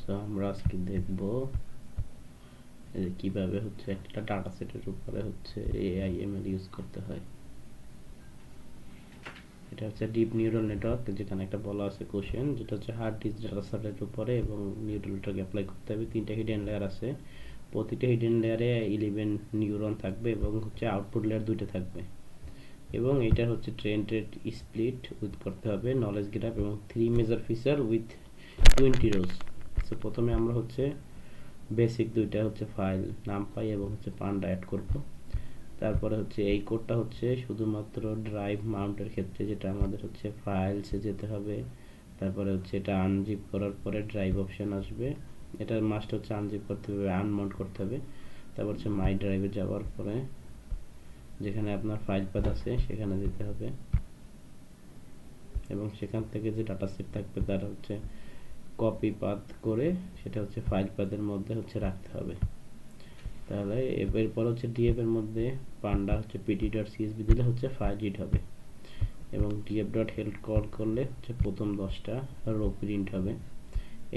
So আমরা আজকে দেখব কিভাবে হচ্ছে একটা ডাটা সেটের উপরে হচ্ছে এআই এমএল ইউজ করতে হয়। এটা হচ্ছে ডিপ নিউরাল নেটওয়ার্ক, যেখানে একটা বলা আছে কোশ্চেন, যেটা হচ্ছে হার্ড ডিস্ক ডাটা সেটের উপরে এবং নিউরাল নেটওয়ার্ক অ্যাপ্লাই করতে হবে। 3টা হিডেন লেয়ার আছে, প্রতিটা হিডেন লেয়ারে 11 নিউরন থাকবে এবং হচ্ছে আউটপুট লেয়ার 2টা থাকবে। এবং এটা হচ্ছে ট্রেন রেট স্প্লিট উইথ করতে হবে, নলেজ গ্রাফ এবং 3 major feature with 20 rose. So প্রথমে আমরা হচ্ছে বেসিক দুইটা হচ্ছে ফাইল নামপাই এবং হচ্ছে পান্ডা অ্যাড করব। তারপরে হচ্ছে এই কোডটা হচ্ছে শুধুমাত্র ড্রাইভ মাউন্টের ক্ষেত্রে, যেটা আমাদের হচ্ছে ফাইলসে যেতে হবে। তারপরে হচ্ছে এটা আনজিপ করার পরে ড্রাইভ অপশন আসবে, এটা মাস্ট হচ্ছে আনজিপ করতে হবে, আনমাউন্ট করতে হবে। তারপর হচ্ছে মাই ড্রাইভে যাওয়ার পরে যেখানে আপনার ফাইল পাথ আছে সেখানে যেতে হবে এবং সেখান থেকে যে ডাটা সেট থাকবে তার হচ্ছে কপি পাথ করে সেটা হচ্ছে ফাইল পাথের মধ্যে হচ্ছে রাখতে হবে। তাহলে এরপর হচ্ছে ডিএফ এর মধ্যে পান্ডা হচ্ছে pd.csv দিলে হচ্ছে ফাইল রিড হবে এবং df.help কল করলে হচ্ছে প্রথম 10টা রো প্রিন্ট হবে।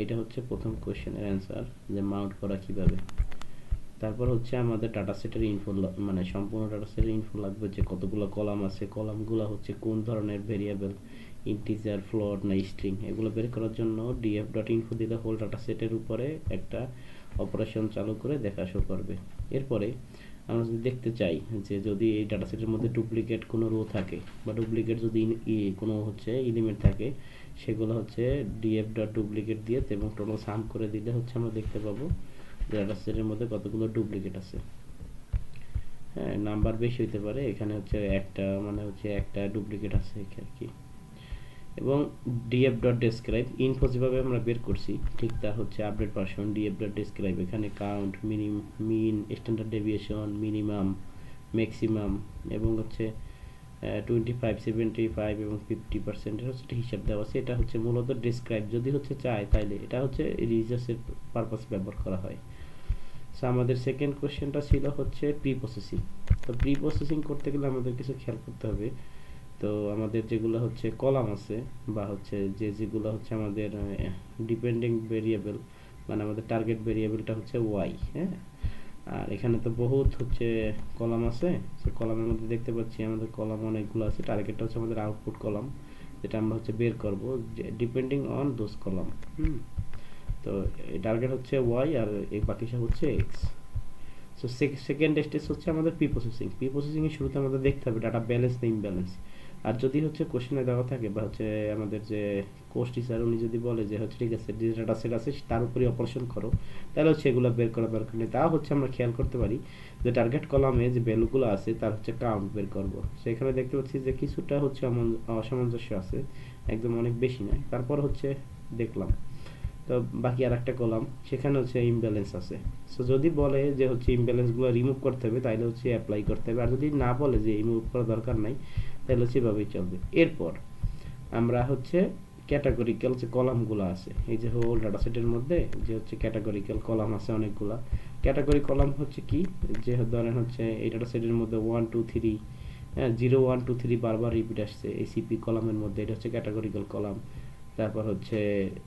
এটা হচ্ছে প্রথম কোশ্চেনের অ্যান্সার, যে মাউন্ট করা কিভাবে। তারপর হচ্ছে আমাদের ডাটা সেটের ইনফো, মানে সম্পূর্ণ ডাটা সেটের ইনফো লাগবে, যে কতগুলো কলাম আছে, কলামগুলো হচ্ছে কোন ধরনের ভেরিয়েবল, ইন্টিজার, ফ্লোট না স্ট্রিং, এগুলো বের করার জন্য df.info দিলে হোল ডাটা সেটের উপরে একটা অপারেশন চালু করে দেখা শো করবে। এরপরে আমরা যদি দেখতে চাই যে যদি এই ডাটা সেটের মধ্যে ডুপ্লিকেট কোনো রো থাকে বা ডুপ্লিকেট যদি কোনো হচ্ছে এলিমেন্ট থাকে, সেগুলো হচ্ছে df.duplicate দিয়ে এবং টোটাল সাম করে দিলে হচ্ছে আমরা দেখতে পাবো ডাটা সেটের মধ্যে কতগুলো ডুপ্লিকেট আছে। হ্যাঁ, নাম্বার বেশি হইতে পারে, এখানে হচ্ছে একটা মানে হচ্ছে একটা ডুপ্লিকেট আছে আর কি। এবং df.describe ইনফো যেভাবে আমরা বের করছি ঠিক তা হচ্ছে আপডেট ভার্সন df.describe, এখানে কাউন্ট, মিন, স্ট্যান্ডার্ড ডেভিয়েশন, মিনিমাম, ম্যাক্সিমাম এবং হচ্ছে 25, 75 এবং 50% হচ্ছে হিসাব দেওয়া আছে। এটা হচ্ছে মূলত ডেসক্রাইব যদি হচ্ছে চায় তাইলে এটা হচ্ছে রিসার্চের পারপাস ব্যবহার করা হয়। সো আমাদের সেকেন্ড কোশ্চেনটা ছিল হচ্ছে প্রি প্রসেসিং। তো প্রি প্রসেসিং করতে গেলে আমাদের কিছু খেয়াল করতে হবে। তো আমাদের যেগুলো হচ্ছে কলাম আছে বা হচ্ছে যেগুলো হচ্ছে আমাদের ডিপেন্ডিং ভেরিয়েবল, মানে আমাদের টার্গেট ভেরিয়েবলটা হচ্ছে ওয়াই। হ্যাঁ, আর এখানে তো বহুত হচ্ছে কলাম আছে। সো কলামের মধ্যে দেখতে পাচ্ছি আমাদের কলাম অনেকগুলো আছে, টার্গেটটা হচ্ছে আমাদের আউটপুট কলাম, যেটা আমরা হচ্ছে বের করব ডিপেন্ডিং অন দোজ কলাম। তো টার্গেট হচ্ছে ওয়াই আর এই বাকি সব হচ্ছে এক্স। সো সেকেন্ড স্টেজ হচ্ছে আমাদের প্রি প্রসেসিং। প্রি প্রসেসিং এর শুরুতে আমাদের দেখতে হবে ডাটা ব্যালেন্স না ইমব্যালেন্স। আর যদি হচ্ছে কোশ্চেনে দেওয়া থাকে বা হচ্ছে আমাদের যে কোর্স টিচার উনি যদি বলে যে হচ্ছে ঠিক আছে যে ডাটা সেট আছে তার উপরে অপারেশন করো, তাহলে হচ্ছে এগুলো বের করা দরকার নেই। তা হচ্ছে আমরা খেয়াল করতে পারি যে টার্গেট কলামে যে ভ্যালুগুলো আছে তার হচ্ছে কাউন্ট বের করব। সেখানে দেখতে পাচ্ছি যে কিছুটা হচ্ছে অসামঞ্জস্য আছে, একদম অনেক বেশি নয়। তারপর হচ্ছে দেখলাম তো বাকি আর একটা কলাম সেখানে হচ্ছে ইমব্যালেন্স আছে। সো যদি বলে যে হচ্ছে ইমব্যালেন্সগুলো রিমুভ করতে হবে তাহলে হচ্ছে অ্যাপ্লাই করতে হবে, আর যদি না বলে যে রিমুভ করার দরকার নাই তাহলে হচ্ছে এভাবেই চলবে। এরপর আমরা হচ্ছে ক্যাটাগরিক্যাল যে কলামগুলো আছে, এই যে হোল ডাটা সেটের মধ্যে যে হচ্ছে ক্যাটাগরিক্যাল কলাম আছে অনেকগুলা। ক্যাটাগরি কলাম হচ্ছে কি, যে ধরেন হচ্ছে এই ডাটা সেটের মধ্যে 1 2 3, হ্যাঁ 0 1 2 3 বারবার রিপিট আসছে এই সিপি কলামের মধ্যে, এটা হচ্ছে ক্যাটাগরিক্যাল কলাম। তারপর হচ্ছে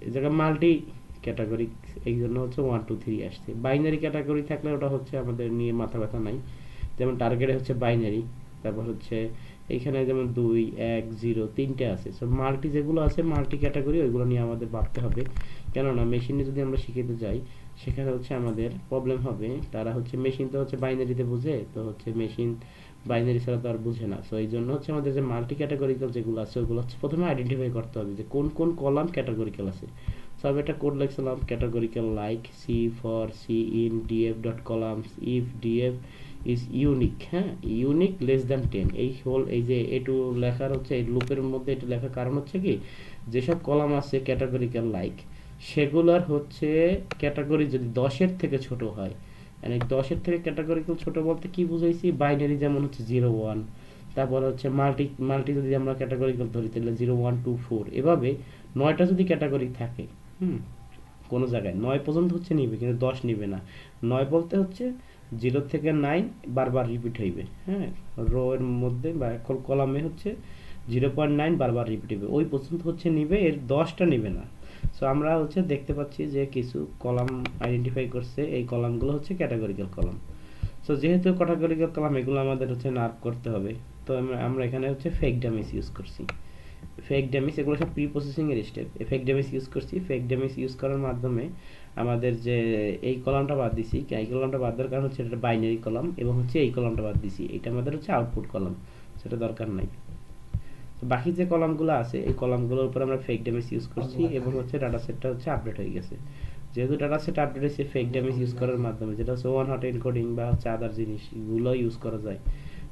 এই জায়গায় মাল্টি ক্যাটাগরি, এই জন্য হচ্ছে 1 2 3 আসছে। বাইনারি ক্যাটাগরি থাকলে ওটা হচ্ছে আমাদের নিয়ে মাথা ব্যথা নাই, যেমন টার্গেটে হচ্ছে বাইনারি। তারপর হচ্ছে এইখানে যেমন 2 1 0 তিনটে আছে। সো মাল্টি যেগুলো আছে মাল্টি ক্যাটাগরি, ওইগুলো নিয়ে আমাদের ভাবতে হবে, কেননা মেশিনে যদি আমরা শিখাতে যাই সেখানে হচ্ছে আমাদের প্রবলেম হবে। তারা হচ্ছে মেশিন তো হচ্ছে বাইনারিতে বুঝে, তো হচ্ছে মেশিন বাইনারি ছাড়া তো আর বুঝে না। সো এই জন্য হচ্ছে আমাদের যে মাল্টি ক্যাটাগরিক্যাল যেগুলো আছে ওগুলো হচ্ছে প্রথমে আইডেন্টিফাই করতে হবে যে কোন কোন কলাম ক্যাটাগরিক্যাল আছে। সো আমি একটা কোড লিখছিলাম categorical like C for C in DF dot columns if DF is unique, হ্যাঁ ইউনিক লেস দ্যান 10। এই হোল এই যে এটু লেখার হচ্ছে এই লুপের মধ্যে এটা লেখার কারণ হচ্ছে কি, যেসব কলাম আছে ক্যাটাগরিক্যাল লাইক সেগুলোর হচ্ছে ক্যাটাগরি যদি 10-এর থেকে ছোট হয়, মানে 10-এর থেকে ক্যাটাগরিক্যাল ছোট বলতে কি বুঝাইছি, বাইনারি যেমন হচ্ছে 0 1, তারপর হচ্ছে মাল্টি মাল্টি যদি আমরা ক্যাটাগরিক্যাল ধরি তাহলে 0 1 2 4, এভাবে 9টা যদি ক্যাটাগরি থাকে, কোনো জায়গায় 9 পর্যন্ত হচ্ছে নিবে কিন্তু 10 নিবে না। 9 বলতে হচ্ছে 0 থেকে 9 বারবার রিপিট হইবে, হ্যাঁ রো এর মধ্যে বা কলামে হচ্ছে 0.9 বারবার রিপিট হবে, ওই পর্যন্ত হচ্ছে নিবে, এর 10টা নিবে না। সো সো আমরা হচ্ছে দেখতে পাচ্ছি যে কিছু কলাম আইডেন্টিফাই করছে, এই কলামগুলো হচ্ছে ক্যাটাগরিক্যাল কলাম। সো যেহেতু ক্যাটাগরিক্যাল কলাম, এগুলো আমাদের হচ্ছে নার্ভ করতে হবে। তো আমরা এখানে হচ্ছে ফেক ডামিজ ইউজ করছি। ফেক ডামিজ এগুলো সব প্রি প্রসেসিং এর স্টেপ। ফেক ডামিজ ইউজ করছি। ফেক ডামিজ ইউজ করার মাধ্যমে আমাদের যে এই কলামটা বাদ দিছি, এই কলামটা বাদ দেওয়ার কারণ হচ্ছে এটা বাইনারি কলাম, এবং হচ্ছে এই কলামটা বাদ দিছি, এটা আমাদের হচ্ছে আউটপুট কলাম, সেটা দরকার নাই। বাকি যে কলামগুলো আছে এই কলামগুলোর উপর আমরা ফেক ড্যামেজ ইউজ করছি, এবং হচ্ছে ডাটা সেটটা হচ্ছে আপডেট হয়ে গেছে। যেহেতু ডাটা সেট আপডেট হয়েছে ফেক ড্যামেজ ইউজ করার মাধ্যমে, যেটা হচ্ছে ওয়ান হট এনকোডিং বা হচ্ছে আদার জিনিসগুলো ইউজ করা যায়।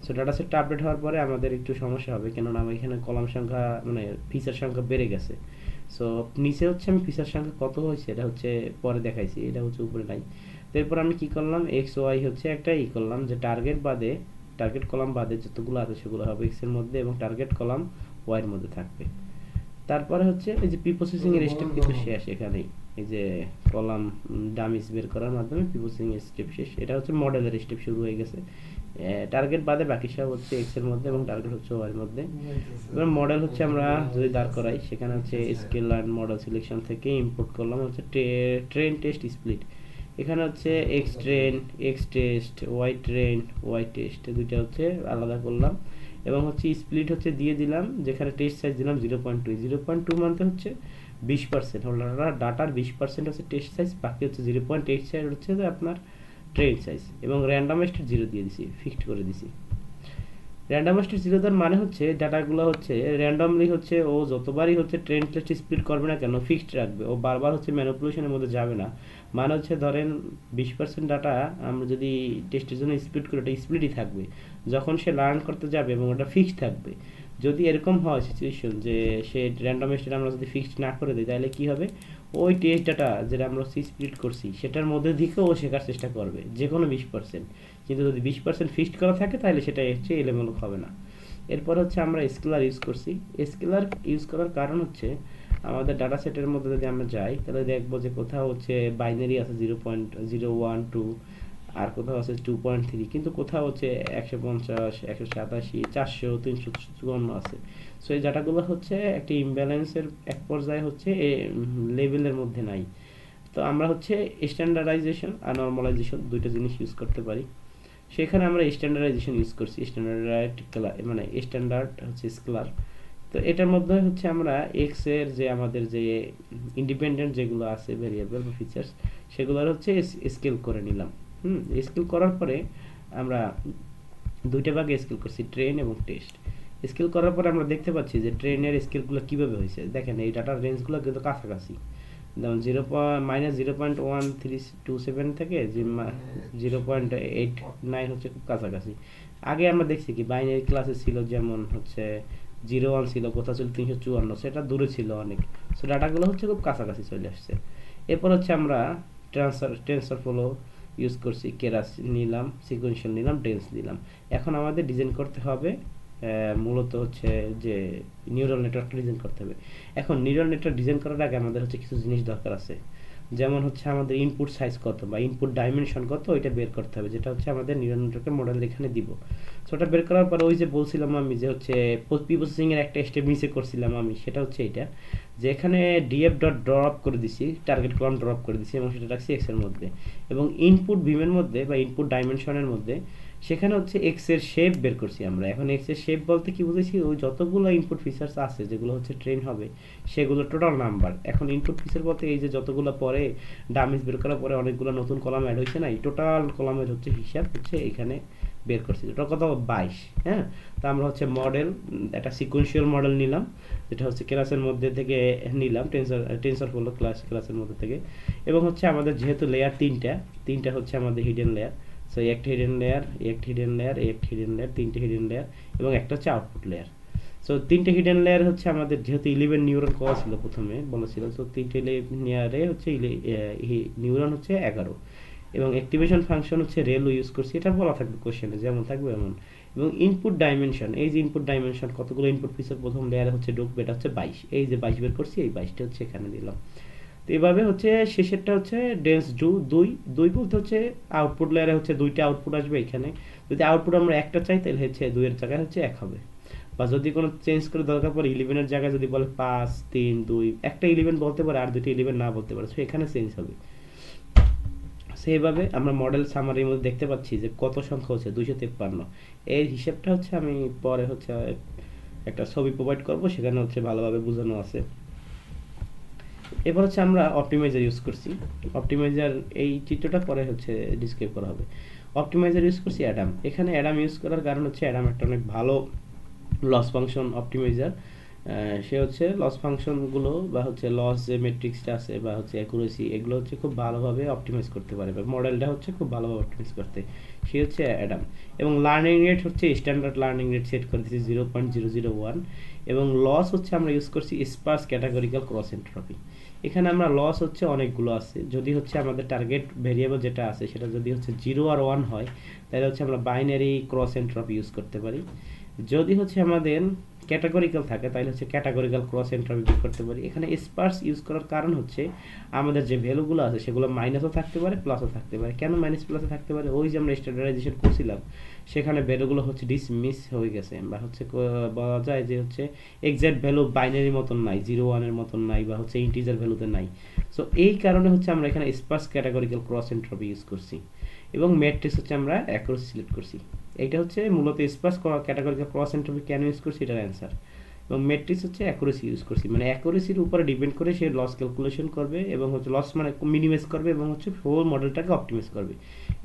সো ডাটা সেটটা আপডেট হওয়ার পরে আমাদের একটু সমস্যা হবে, কেননা আমার এখানে কলাম সংখ্যা মানে ফিচার সংখ্যা বেড়ে গেছে। সো নিচে হচ্ছে আমি ফিচার সংখ্যা কত হয়েছে এটা হচ্ছে পরে দেখাইছি, এটা হচ্ছে উপরে নাই। এরপর আমি কি করলাম, এক্স ওয়াই হচ্ছে একটা করলাম, যে টার্গেট বাদে, টার্গেট কলাম বাদে যতগুলো আছে সেগুলো হবে এক্স এর মধ্যে, এবং টার্গেট কলাম ওয়াই এর মধ্যে থাকবে। তারপরে হচ্ছে এই যে প্রি প্রসেসিং এর স্টেপ কিন্তু শেষ এখানেই। এই যে কলাম ডামিজ বের করার মাধ্যমে প্রি প্রসেসিং এর স্টেপ শেষ। এটা হচ্ছে মডেলের স্টেপ শুরু হয়ে গেছে। টার্গেট বাদে বাকি সব হচ্ছে এক্স এর মধ্যে, এবং টার্গেট হচ্ছে ওয়াই এর মধ্যে। এবার মডেল হচ্ছে আমরা যদি দাঁড় করাই, সেখানে হচ্ছে স্কেল লাইন মডেল সিলেকশন থেকে ইম্পোর্ট করলাম হচ্ছে ট্রেন টেস্ট স্প্লিট। এখানে হচ্ছে X train, X test, Y train, Y test, দুইটা হচ্ছে আলাদা করলাম, এবং হচ্ছে স্প্লিট হচ্ছে দিয়ে দিলাম, যেখানে টেস্ট সাইজ দিলাম 0.2। 0.2 মানতে হচ্ছে 20%, ডাটার 20% হচ্ছে টেস্ট সাইজ, বাকি হচ্ছে 0.8 সাইজ হচ্ছে যে আপনার ট্রেন সাইজ, এবং র্যান্ডমাইজড 0 দিয়ে দিছি, ফিক্সড করে দিছি। র্যান্ডমাইজড 0 দেওয়ার মানে হচ্ছে ডাটাগুলো হচ্ছে র্যান্ডমলি হচ্ছে ও যতবারই হচ্ছে ট্রেন টেস্ট স্প্লিট করবে না কেন ফিক্সড রাখবে, ও বারবার হচ্ছে ম্যানিপুলেশনের মধ্যে যাবে না। মানে হচ্ছে ধরেন 20% ডাটা আমরা যদি টেস্টের জন্য স্প্লিট করি, ওটা স্প্লিটই থাকবে, যখন সে লার্ন করতে যাবে এবং ওটা ফিক্সড থাকবে। যদি এরকম হয় সিচুয়েশন যে সে র্যান্ডম স্টেট আমরা যদি ফিক্সড না করে দিই, তাহলে কি হবে, ওই টেস্ট ডাটা যেটা আমরা স্প্লিট করছি সেটার মধ্যে দিকেও ও শেখার চেষ্টা করবে যে কোনো 20%। কিন্তু যদি 20% ফিক্সড করা থাকে তাহলে সেটা হচ্ছে এলোমেলো হবে না। এরপর হচ্ছে আমরা স্কেলার ইউজ করছি। স্কেলার ইউজ করার কারণ হচ্ছে আমাদের ডাটা সেটের মধ্যে যদি আমরা যাই, তাহলে দেখবো যে কোথাও হচ্ছে বাইনারি আছে 0.012, আর কোথাও আছে 2.3, কিন্তু কোথাও হচ্ছে 150, 187, 400, 354 আছে। সো এই ডাটাগুলো হচ্ছে একটা ইমব্যালেন্সের এক পর্যায়ে হচ্ছে লেভেলের মধ্যে নাই। তো আমরা হচ্ছে স্ট্যান্ডার্ডাইজেশন আর নর্মালাইজেশন দুইটা জিনিস ইউজ করতে পারি। সেখানে আমরা স্ট্যান্ডার্ডাইজেশন ইউজ করছি, মানে স্ট্যান্ডার্ড হচ্ছে স্কেলার। তো এটার মধ্যে হচ্ছে আমরা এক্স এর যে আমাদের যে ইন্ডিপেন্ডেন্ট যেগুলো আছে ভেরিয়েবল বা ফিচার্স, সেগুলোর হচ্ছে স্কেল করে নিলাম। স্কেল করার পরে আমরা দুইটা ভাগে স্কেল করছি, ট্রেন এবং টেস্ট। স্কেল করার পরে আমরা দেখতে পাচ্ছি যে ট্রেনের স্কেলগুলো কীভাবে হয়েছে। দেখেন এই ডাটার রেঞ্জগুলো কিন্তু কাছাকাছি, যেমন 0.-0.1327 থেকে 0.89 হচ্ছে খুব কাছাকাছি। আগে আমরা দেখছি কি বাইনারি ক্লাসে ছিল, যেমন হচ্ছে 01 ছিল, কোথাও ছিল 354, সেটা দূরে ছিল অনেক। সো ডাটাগুলো হচ্ছে খুব কাছাকাছি চলে আসছে। এরপর হচ্ছে আমরা টেনসরফ্লো ইউজ করছি, কেরাস নিলাম, সিকোয়েন্সিয়াল নিলাম, ডেন্স নিলাম। এখন আমাদের ডিজাইন করতে হবে মূলত হচ্ছে যে নিউরাল নেটওয়ার্কটা ডিজাইন করতে হবে। এখন নিউরাল নেটওয়ার্ক ডিজাইন করার আগে আমাদের হচ্ছে কিছু জিনিস দরকার আছে, যেমন হচ্ছে আমাদের ইনপুট সাইজ কত বা ইনপুট ডাইমেনশন কত, ওইটা বের করতে হবে, যেটা হচ্ছে আমাদের নিউরাল নেটওয়ার্কের মডেল এখানে দিব। সো ওটা বের করার পর ওই যে বলছিলাম আমি যে হচ্ছে প্রি প্রসেসিং এর একটা স্টেপ মিসে করছিলাম আমি, সেটা হচ্ছে এটা, যে এখানে ডিএফ ডট ড্রপ করে দিছি, টার্গেট কলাম ড্রপ করে দিছি, এবং সেটা রাখছি এক্স এর মধ্যে, এবং ইনপুট বিমের মধ্যে বা ইনপুট ডাইমেনশনের মধ্যে সেখানে হচ্ছে এক্স এর শেপ বের করছি আমরা। এখন এক্স এর শেপ বলতে কি বুঝেছি, ওই যতগুলো ইনপুট ফিচার্স আছে যেগুলো হচ্ছে ট্রেন হবে সেগুলো টোটাল নাম্বার। এখন ইনপুট ফিচার বলতে এই যে যতগুলো পরে ডামিজ বের করার পরে অনেকগুলো নতুন কলাম অ্যাড হয়েছে না, এই টোটাল কলামের হচ্ছে হিসাব হচ্ছে এখানে বের করছি, টোটাল কত 22। হ্যাঁ, তো আমরা হচ্ছে মডেল একটা সিকোয়েন্সিয়াল মডেল নিলাম, যেটা হচ্ছে ক্লাসের মধ্যে থেকে নিলাম, টেনসরফ্লো ক্লাসের মধ্যে থেকে, এবং হচ্ছে আমাদের যেহেতু লেয়ার তিনটা হচ্ছে আমাদের হিডেন লেয়ার। সো একটা হিডেন লেয়ার, একটা হিডেন লেয়ার, একটা হিডেন লেয়ার, তিনটে হিডেন লেয়ার, এবং একটা হচ্ছে আউটপুট লেয়ার। সো তিনটে হিডেন লেয়ার হচ্ছে আমাদের যেহেতু 11 নিউরন করা ছিল প্রথমে বলেছিল, সো তিনটে লেয়ারে হচ্ছে নিউরন হচ্ছে 11, এবং অ্যাক্টিভেশন ফাংশন হচ্ছে রেল ইউজ করছি, এটা বলা থাকবে কোশ্চেনে যেমন থাকবে এমন। এবং ইনপুট ডাইমেনশন, এই যে ইনপুট ডাইমেনশন কতগুলো ইনপুট ফিচার প্রথম লেয়ারে হচ্ছে ঢুকবে, এটা হচ্ছে 22, এই যে 22 বের করছি, এই 22টা হচ্ছে এখানে দিলাম। তো এভাবে হচ্ছে শেষেরটা হচ্ছে ডেন্স দুই বলতে হচ্ছে আউটপুট লেয়ারে হচ্ছে দুইটা আউটপুট আসবে এখানে। যদি আউটপুট আমরা একটা চাই তাহলে হচ্ছে 2 এর জায়গায় হচ্ছে 1 হবে, বা যদি কোনো চেঞ্জ করে দরকার পড়ে 11 এর জায়গায় যদি বলে 5 3 2, একটা 11 বলতে পারে আর দুটো 11 না বলতে পারে, সো এখানে চেঞ্জ হবে। সেইভাবে আমরা মডেল সামারির মধ্যে দেখতে পাচ্ছি যে কত সংখ্যা হচ্ছে 253। এই হিসাবটা হচ্ছে আমি পরে হচ্ছে একটা ছবি প্রোভাইড করব, সেখানে হচ্ছে ভালোভাবে বোঝানো আছে। এবার হচ্ছে আমরা অপটিমাইজার ইউজ করছি। অপটিমাইজার এই চিত্রটা পরে হচ্ছে ডিসক্রাইব করা হবে। অপটিমাইজার ইউজ করছি অ্যাডাম। এখানে অ্যাডাম ইউজ করার কারণ হচ্ছে অ্যাডাম একটা অনেক ভালো লস ফাংশন অপটিমাইজার। সে হচ্ছে লস ফাংশনগুলো বা হচ্ছে লস যে মেট্রিক্সটা আছে বা হচ্ছে অ্যাকুরেসি, এগুলো হচ্ছে খুব ভালোভাবে অপটিমাইজ করতে পারে বা মডেলটা হচ্ছে খুব ভালোভাবে অপটিমাইজ করতে, সে হচ্ছে অ্যাডাম। এবং লার্নিং রেট হচ্ছে স্ট্যান্ডার্ড লার্নিং রেট সেট করে দিয়েছি 0.001। এবং লস হচ্ছে আমরা ইউজ করছি স্পার্স ক্যাটাগরিক্যাল ক্রস এন্ট্রপি। এখানে আমরা লস হচ্ছে অনেকগুলো আছে, যদি হচ্ছে আমাদের টার্গেট ভেরিয়েবল যেটা আছে সেটা যদি হচ্ছে 0 আর 1 হয়, তাহলে হচ্ছে আমরা বাইনারি ক্রস এন্ট্রপি ইউজ করতে পারি। যদি হচ্ছে আমাদের ক্যাটাগরিক্যাল থাকে তাহলে হচ্ছে ক্যাটাগরিক্যাল ক্রস এন্ট্রপি ইউজ করতে পারি। এখানে স্পার্স ইউজ করার কারণ হচ্ছে আমাদের যে ভ্যালুগুলো আছে সেগুলো মাইনাসও থাকতে পারে প্লাসও থাকতে পারে। কেন মাইনাস প্লাসও থাকতে পারে? ওই যে আমরা স্ট্যান্ডার্ডাইজেশন করছিলাম সেখানে ভ্যালুগুলো হচ্ছে ডিসমিস হয়ে গেছে, বা হচ্ছে বলা যায় যে হচ্ছে এক্সাক্ট ভ্যালু বাইনারি মতন নাই, 0 1 এর মতন নাই, বা হচ্ছে ইন্টিজার ভ্যালুতে নাই। সো এই কারণে হচ্ছে আমরা এখানে Spurs categorical cross entropy use করছি। এবং ম্যাট্রিক্স হচ্ছে আমরা অ্যাকুরেসি সিলেক্ট করছি। এইটা হচ্ছে মূলত স্পার্স ক্যাটাগরিক্যাল ক্রস এন্ট্রপি কেন ইউজ করছি এটার অ্যান্সার। এবং ম্যাট্রিক্স হচ্ছে অ্যাকুরেসি ইউজ করছি, মানে অ্যাকুরেসির উপরে ডিপেন্ড করে সে লস ক্যালকুলেশন করবে এবং হচ্ছে লস মানে মিনিমাইজ করবে এবং হচ্ছে হোল মডেলটাকে অপটিমাইজ করবে।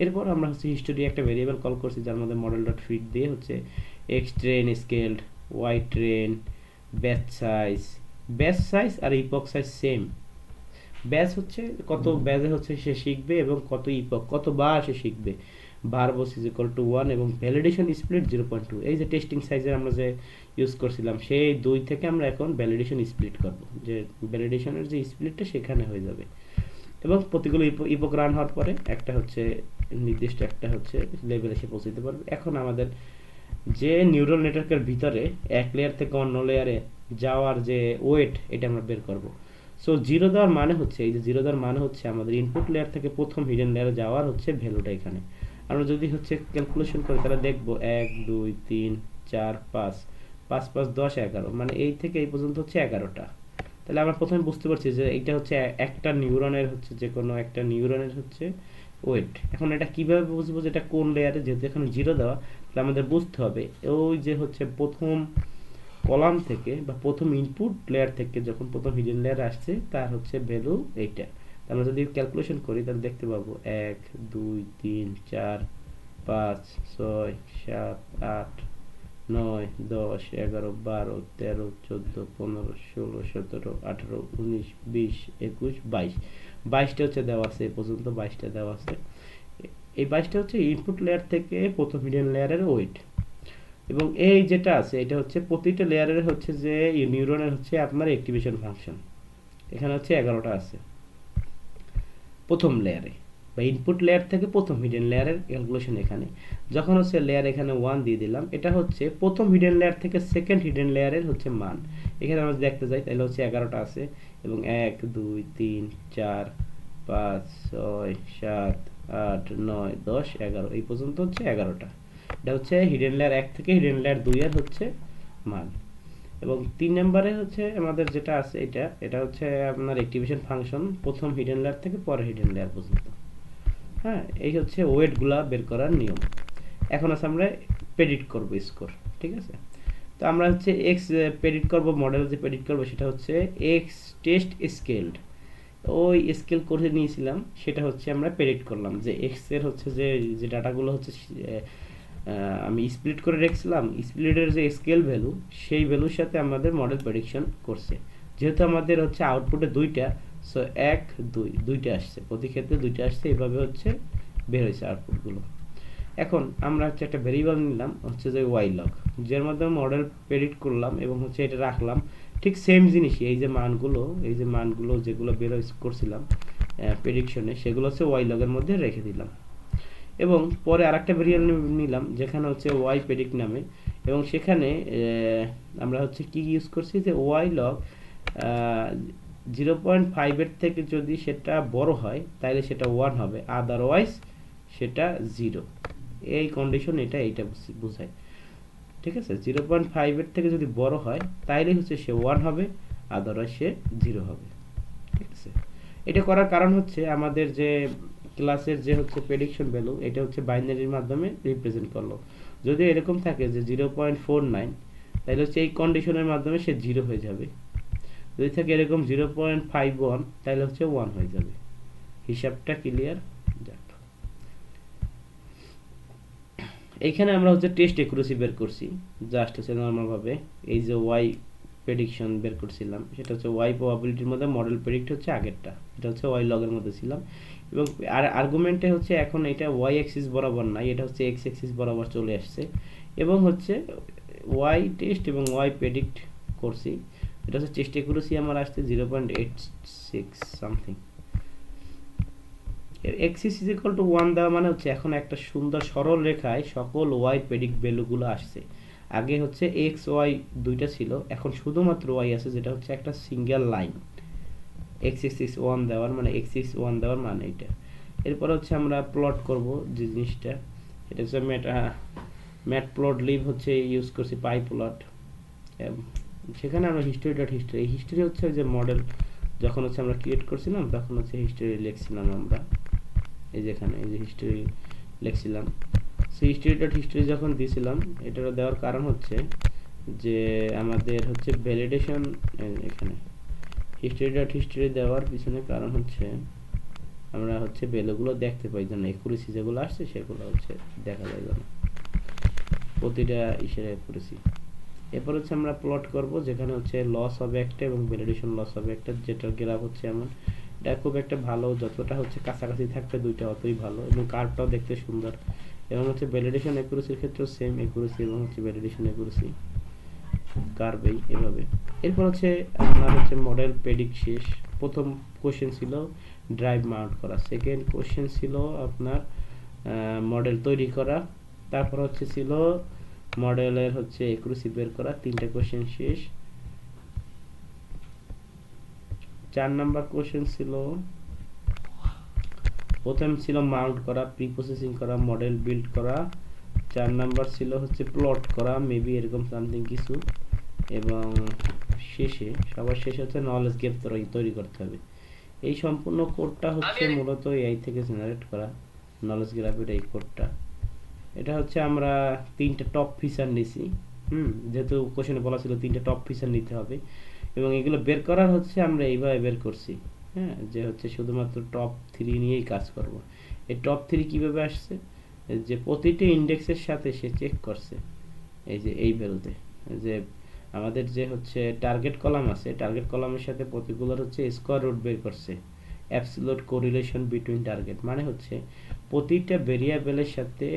এরপর আমরা হচ্ছে হিস্টোরি একটা ভেরিয়েবল কল করছি যার মধ্যে মডেল ডট ফিট দিয়ে হচ্ছে X train scaled, Y train, batch size আর ইপক সাইজ সেম। ব্যাচ হচ্ছে কত ব্যাচে হচ্ছে সে শিখবে এবং কত ইপক কতবার সে শিখবে, ভার্বস ইজ ইকুয়াল টু 1 এবং ভ্যালিডেশন স্প্লিট 0.2। এই যে টেস্টিং সাইজের আমরা যে ইউজ করছিলাম সেই 2 থেকে আমরা এখন ভ্যালিডেশন স্প্লিট করব, যে ভ্যালিডেশনের যে স্প্লিটটা সেখানে হয়ে যাবে। এবং প্রতিগুলো ইপক রান হওয়ার পরে একটা হচ্ছে নির্দিষ্ট একটা হচ্ছে লেভেল এসে পৌঁছতে পারবে। এখন আমাদের যে নিউরাল নেটওয়ার্কের ভিতরে এক লেয়ার থেকে অন্য লেয়ারে যাওয়ার যে ওয়েট, এটা আমরা বের করব। সো জিরো দেওয়ার মানে হচ্ছে, এই যে জিরো দেওয়ার মানে হচ্ছে আমাদের ইনপুট লেয়ার থেকে প্রথম হিডেন লেয়ারে যাওয়ার হচ্ছে ভ্যালুটা এখানে। আমরা যদি হচ্ছে ক্যালকুলেশন করি তাহলে দেখবো 1 2 3 4 5 5 5 10 11, মানে এই থেকে এই পর্যন্ত হচ্ছে 11টা। তাহলে আমরা প্রথমে বুঝতে পারছি যে এটা হচ্ছে একটা নিউরনের হচ্ছে যে কোনো একটা নিউরনের হচ্ছে ওয়েট। এখন এটা কিভাবে বুঝবো যে এটা কোন লেয়ারে, যেহেতু এখানে জিরো দেওয়া, তাহলে আমাদের বুঝতে হবে ওই যে হচ্ছে প্রথম কলাম থেকে বা প্রথম ইনপুট লেয়ার থেকে যখন প্রথম হিডেন লেয়ার আসছে তার হচ্ছে ভ্যালু এইটা। আমরা যদি ক্যালকুলেশন করি তাহলে দেখতে পাবো 1 2 3 4 5 6 7 8 9 10 11 12 13 14 15 16 17 18 19 20 21 22। 22টা হচ্ছে দেওয়া আছে, এ পর্যন্ত 22টা দেওয়া আছে। এই 22টা হচ্ছে ইনপুট লেয়ার থেকে প্রথম হিডেন লেয়ারের ওয়েট। এবং এই যেটা আছে এটা হচ্ছে প্রতিটা লেয়ারের হচ্ছে যে নিউরনের হচ্ছে আপনার অ্যাক্টিভেশন ফাংশন। এখানে হচ্ছে 11টা আছে প্রথম লেয়ারে বা ইনপুট লেয়ার থেকে প্রথম হিডেন লেয়ারের ক্যালকুলেশন এখানে। যখন হচ্ছে লেয়ার এখানে 1 দিয়ে দিলাম, এটা হচ্ছে প্রথম হিডেন লেয়ার থেকে সেকেন্ড হিডেন লেয়ারের হচ্ছে মান। এখানে আমরা দেখতে যাই তাহলে হচ্ছে 11টা আছে এবং 1 2 3 4 5 6 7 8 9 10 11 এই পর্যন্ত হচ্ছে 11টা। এটা হচ্ছে হিডেন লেয়ার 1 থেকে হিডেন লেয়ার 2 এর হচ্ছে মান। এবং 3 নম্বরে হচ্ছে আমাদের যেটা আছে এটা হচ্ছে আপনার অ্যাক্টিভেশন ফাংশন প্রথম হিডেন লেয়ার থেকে পরের হিডেন লেয়ার পর্যন্ত। হ্যাঁ, এই হচ্ছে ওয়েটগুলা বের করার নিয়ম। এখন আছে আমরা প্রেডিক্ট করব স্কোর, ঠিক আছে? তো আমরা হচ্ছে এক্স প্রেডিক্ট করব, মডেল যে প্রেডিক্ট করব সেটা হচ্ছে এক্স টেস্ট স্কেলড। ওই স্কেল করে নিয়েছিলাম সেটা হচ্ছে আমরা প্রেডিক্ট করলাম যে এক্স এর হচ্ছে যে ডাটাগুলো হচ্ছে আমি স্প্লিট করে রেখেছিলাম, স্প্লিটের যে স্কেল ভ্যালু সেই ভ্যালুর সাথে আমাদের মডেল প্রেডিকশন করছে। যেহেতু আমাদের হচ্ছে আউটপুটে দুইটা, সো 1 2 দুইটা আসছে, প্রতি ক্ষেত্রে দুইটা আসছে, এইভাবে হচ্ছে বের হয়েছে আউটপুটগুলো। এখন আমরা হচ্ছে একটা ভেরিয়েবল নিলাম হচ্ছে যে ওয়াই লগ, যার মাধ্যমে মডেল প্রেডিক্ট করলাম এবং হচ্ছে এটা রাখলাম। ঠিক সেম জিনিসই এই যে মানগুলো যেগুলো বের করছিলাম প্রেডিকশনে, সেগুলো হচ্ছে ওয়াই লগের মধ্যে রেখে দিলাম। এবং পরে আরেকটা ভেরিয়েবল নিলাম যেখানে হচ্ছে ওয়াই প্রেডিক্ট নামে, এবং সেখানে আমরা হচ্ছে কি ইউজ করছি যে ওয়াই লগ 0.5 এর থেকে যদি সেটা বড় হয় তাহলে সেটা 1 হবে, আদারওয়াইজ সেটা 0। এই কন্ডিশন এইটা বোঝায়। ঠিক আছে, 0.5 এর থেকে যদি বড় হয় তাইলে হচ্ছে সে 1 হবে, আদারওয়াইজ সে 0 হবে। ঠিক আছে, এটা করার কারণ হচ্ছে আমাদের যে ক্লাসের যে হচ্ছে প্রেডিকশন ভ্যালু, এটা হচ্ছে বাইনারির মাধ্যমে রিপ্রেজেন্ট করলো। যদি এরকম থাকে যে 0.49, তাহলে হচ্ছে এই কন্ডিশনের মাধ্যমে সে 0 হয়ে যাবে। যদি থাকে এরকম 0.51, তাহলে হচ্ছে 1 হয়ে যাবে। হিসাবটা ক্লিয়ার? যাক, এইখানে আমরা হচ্ছে টেস্ট একুরেসি বের করছি, জাস্ট হচ্ছে নর্মাল ভাবে এই যে ওয়াই প্রেডিকশন বের করছিলাম, সেটা হচ্ছে ওয়াই প্রবাবিলিটির মধ্যে মডেল প্রেডিক্ট হচ্ছে আগেরটা, এটা হচ্ছে ওয়াই লগের মধ্যে ছিলাম। এবং আর আর্গুমেন্টে হচ্ছে এখন এটা ওয়াই অ্যাক্সিস বরাবর নাই, এটা হচ্ছে এক্স অ্যাক্সিস বরাবর চলে আসছে। এবং হচ্ছে ওয়াই টেস্ট এবং ওয়াই প্রেডিক্ট করছি, এটা হচ্ছে টেস্ট একুরেসি আমার আসছে 0.86 something. Axis is equal to 1 দেওয়া মানে হচ্ছে এখন একটা সুন্দর সরল রেখায় সকল ওয়াই প্রেডিক্ট ভ্যালুগুলো আসছে। আগে হচ্ছে এক্স ওয়াই দুইটা ছিল, এখন শুধুমাত্র ওয়াই আছে, যেটা হচ্ছে একটা সিঙ্গেল লাইন। এক্সিস 1 দেওয়ার মানে এক্সিস 1 দেওয়ার মানে এটা। এরপর হচ্ছে আমরা প্লট করব যে জিনিসটা, এটা হচ্ছে ম্যাট প্লট লিভ হচ্ছে ইউজ করছি পাই প্লট। সেখানে আমরা হিস্টোরি ডট হিস্টোরি, এই হিস্টোরি হচ্ছে যে মডেল যখন হচ্ছে আমরা ক্রিয়েট করছিলাম তখন হচ্ছে হিস্টোরি লিখছিলাম আমরা, এই যেখানে এই যে হিস্টোরি লিখছিলাম। সেই হিস্টোরি ডট হিস্টোরি যখন দিয়েছিলাম, এটা দেওয়ার কারণ হচ্ছে যে আমাদের হচ্ছে ভ্যালিডেশন, এখানে হিস্টোরি ডট হিস্টোরি দেওয়ার পিছনে কারণ হচ্ছে আমরা হচ্ছে ভ্যালুগুলো দেখতে পাই, যেন একুরেসি যেগুলো আসছে সেগুলো হচ্ছে দেখা যায় যেন প্রতিটা ইসের একুরেসি। এরপর হচ্ছে আমরা প্লট করব, যেখানে হচ্ছে লস হবে একটা এবং ভ্যালিডেশন লস হবে একটা, যেটার গ্রাফ হচ্ছে এমন। এটা খুব একটা ভালো, যতটা হচ্ছে কাছাকাছি থাকবে দুইটা অতই ভালো, এবং কার্ভটাও দেখতে সুন্দর। এবং হচ্ছে ভ্যালিডেশন একুরেসির ক্ষেত্রেও সেম একুরেসি এবং হচ্ছে ভ্যালিডেশন একুরেসি কার্ভেই এভাবে। এরপর হচ্ছে আপনার হচ্ছে মডেল প্রেডিক্ট শেষ। প্রথম কোশ্চেন ছিল ড্রাইভ মাউন্ট করা, সেকেন্ড কোশ্চেন ছিল আপনার মডেল তৈরি করা, তারপর হচ্ছে ছিল মডেলের হচ্ছে একুরেসি বের করা। তিনটা কোশ্চেন শেষ। 4 নাম্বার কোশ্চেন ছিল, প্রথম ছিল মাউন্ট করা, প্রি প্রসেসিং করা, মডেল বিল্ড করা। 4 নাম্বার ছিল হচ্ছে প্লট করা, মেবি এরকম সামথিং কিছু। এবং শেষে সবার শেষে হচ্ছে নলেজ গ্যাপ তৈরি করতে হবে। এই সম্পূর্ণ কোডটা হচ্ছে মূলত এআই থেকে জেনারেট করা নলেজ গ্রাফের এই কোডটা। এটা হচ্ছে আমরা 3টা টপ ফিচার নিছি, যেহেতু কোশ্চেনে বলা ছিল 3টা টপ ফিচার নিতে হবে, এবং এগুলো বের করার হচ্ছে আমরা এইভাবে বের করছি, হ্যাঁ, যে হচ্ছে শুধুমাত্র টপ 3 নিয়েই কাজ করব। এই টপ 3 কিভাবে আসছে, যে প্রতিটি ইন্ডেক্সের সাথে সে চেক করছে এই যে এই ভ্যালুতে, যে আমাদের যে হচ্ছে টার্গেট কলাম আছে, টার্গেট কলামের সাথে প্রতিগুলোর হচ্ছে স্কয়ার রুট বের করছে, অ্যাবসলিউট কোরিলেশন বিটুইন টার্গেট, মানে হচ্ছে প্রতিটা ভেরিয়েবলের সাথে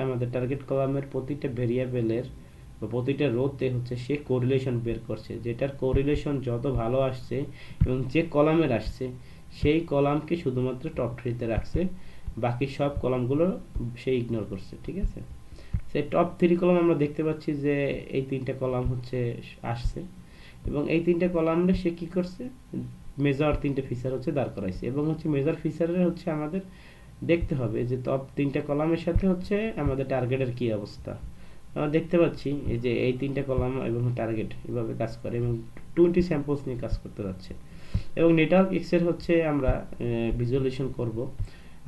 আমাদের টার্গেট কলামের প্রতিটা ভেরিয়েবলের বা প্রতিটা রোতে হচ্ছে সে কোরিলেশন বের করছে, যেটার কোরিলেশন যত ভালো আসছে এবং যে কলামের আসছে সেই কলামকে শুধুমাত্র টপ 3-তে রাখছে, বাকি সব কলামগুলো সে ইগনোর করছে। ঠিক আছে, সেই টপ 3 কলাম আমরা দেখতে পাচ্ছি যে এই 3টা কলাম হচ্ছে আসছে, এবং এই 3টা কলামে সে কি করছে, মেজর 3টে ফিচার হচ্ছে দাঁড় করাইছে। এবং হচ্ছে মেজর ফিচারের হচ্ছে আমাদের দেখতে হবে যে টপ 3টা কলামের সাথে হচ্ছে আমাদের টার্গেটের কি অবস্থা। আমরা দেখতে পাচ্ছি এই যে এই 3টা কলাম এবং টার্গেট এভাবে কাজ করে, এবং 20 স্যাম্পলস নিয়ে কাজ করতে যাচ্ছে। এবং নেটওয়ার্ক এক্স এর হচ্ছে আমরা ভিজুয়ালাইজেশন করব।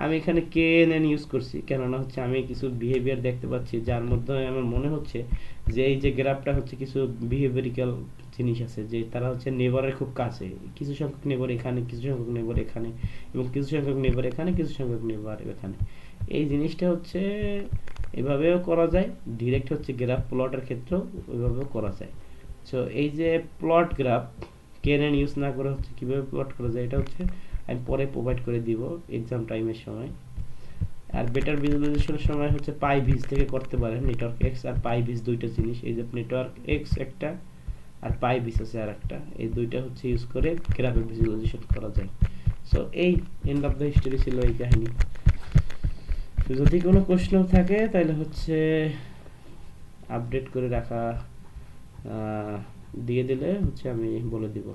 আমি এখানে KNN ইউজ করছি, কেননা হচ্ছে আমি কিছু বিহেভিয়ার দেখতে পাচ্ছি যার মধ্যে আমার মনে হচ্ছে যে এই যে গ্রাফটা হচ্ছে কিছু বিহেভিয়ারিক্যাল জিনিস আছে, যে তারা হচ্ছে নেবারের খুব কাছে, কিছু সংখ্যক নেবার এখানে, কিছু সংখ্যক নেবার এখানে, এবং কিছু সংখ্যক নেবার এখানে, কিছু সংখ্যক নেবার এখানে। এই জিনিসটা হচ্ছে এভাবেও করা যায়, ডিরেক্ট হচ্ছে গ্রাফ প্লটের ক্ষেত্রেও ওইভাবেও করা যায়। সো এই যে প্লট গ্রাফ KNN ইউজ না করে হচ্ছে কিভাবে প্লট করা যায়, এটা হচ্ছে আমি পরে প্রোভাইড করে দিব এক্সাম টাইমের সময়। আর বেটার ভিজুয়ালাইজেশনের সময় হচ্ছে পাইভিজ থেকে করতে পারেন। নেটওয়ার্ক এক্স আর পাইভিজ দুইটা জিনিস, এই যে নেটওয়ার্ক এক্স একটা আর পাইভিজ আছে আর একটা, এই দুইটা হচ্ছে ইউজ করে গ্রাফের ভিজুয়ালাইজেশন করা যায়। সো এই এন্ড অফ দ্য হিস্টোরি ছিল এই কাহিনী। যদি কোনো প্রশ্ন থাকে তাহলে হচ্ছে আপডেট করে রাখা দিয়ে দিলে হচ্ছে আমি বলে দিব।